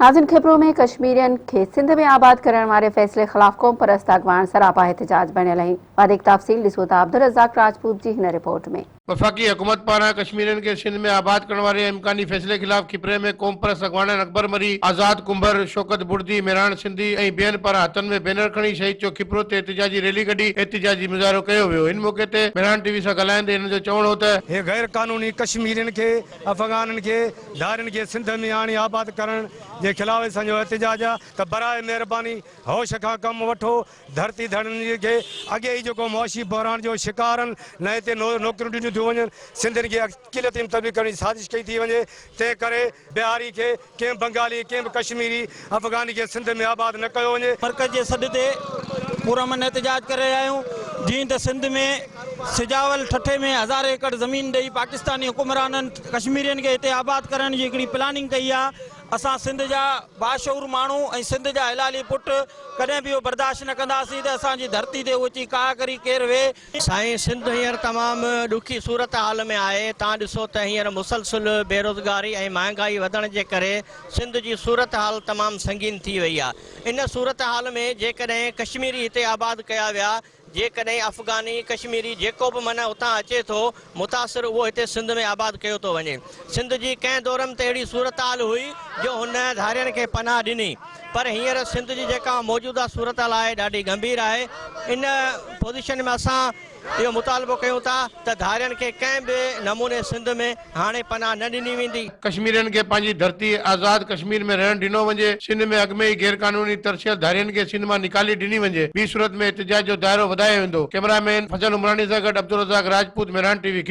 नाज़िन खिपरो में कश्मीरियन के सिंध में आबाद करण वाले फैसले खिलाफ क़ौम परस्त अगवान सरापा एहतजाज बणियल आहिनि। वधीक तफ़सील ॾिसो था अब्दुल रज़ाक राजपूत जी हिन रिपोर्ट में। वफाकी हुकूमत पारां कश्मीरियन के सिंध में आबाद करण वाले इम्कानी फैसले खिलाफ खिपरे में क़ौम परस्त अगवान अकबर मरी, आज़ाद कुंभर, शौकत बुर्दी, मेहरान सिंधी ऐं ॿियनि पारां हथनि में बैनर खणी शहीद चौक खिपरो ते एहतिजाजी रैली कढी एहतिजाजी मुज़ाहिरो कयो वियो। इन मौके ते मेहरान टीवी सां ॻाल्हाईंदे हिन जो चवणो हो त हे गैर कानूनी कश्मीरियन के अफगानन के धारिन के सिंध में आणी आबाद करण जे खिलाफ असांजो एहतिजाज आहे त बराए महिरबानी होश खां कमु वठो। धरती धड़नि खे अॻे ई जेको मुआशी बहरान जो शिकारनि न हिते नौकरियूं ॾिनियूं थियूं वञनि, सिंधियुनि खे अक़िलती तब्दील करण जी साज़िश कई थी वञे। तंहिं करे बिहारी खे कंहिं बंगाली कंहिं बि कश्मीरी अफगानी खे सिंध में आबाद न कयो वञे। मर्कज़ जे सॾ ते पुरअमन एहतिजाज करे रहिया आहियूं। जीअं त सिंध में सिजावल ठठे में 1000 एकड़ ज़मीन ॾेई पाकिस्तानी हुकुमराननि कश्मीरियन खे हिते आबाद करण जी हिकिड़ी प्लानिंग कई आहे। असां सिंध जा बाशऊर माण्हू ऐं सिंध जा हिलाली पुट कॾहिं बि इहो बर्दाश्त न कंदासीं त असांजी धरती ते अची का करी केरु वेह। साईं, सिंध हींअर तमामु ॾुखी सूरत हाल में आहे। तव्हां ॾिसो त हींअर मुसलसल बेरोज़गारी ऐं महांगाई वधण जे करे सिंध जी सूरत हाल तमामु संगीन थी वई आहे। इन सूरत हाल में जेकॾहिं कश्मीरी हिते आबाद कया विया, जेकॾहिं अफ़गानी कश्मीरी जेको बि माना उतां अचे थो मुतासिर, उहो हिते सिंध में आबाद कयो थो वञे। सिंध जी कंहिं दौर में त अहिड़ी सूरत हाल हुई जो हुन धारियनि खे पनाह ॾिनी, पर हींअर सिंध जी जेका मौजूदा सूरत हाल आहे ॾाढी गंभीर आहे। इन पोज़ीशन में असां इहो मुतालबो कयूं था त धारियनि खे कंहिं बि नमूने सिंध में हाणे पनाह न ॾिनी वेंदी। कश्मीरियन के पंहिंजी धरती आज़ाद कश्मीर में रहण ॾिनो वञे। सिंध में अॻु में ई गैर कानूनी तरसियल धारियनि खे सिंध मां निकाली ॾिनी वञे। ॿी सूरत में एहतिजाज जो दायरो वधायो वेंदो। कैमरामैन फजल उमरानी सां गॾु अब्दुल रज़ाक राजपूत, मेहरान टीवी।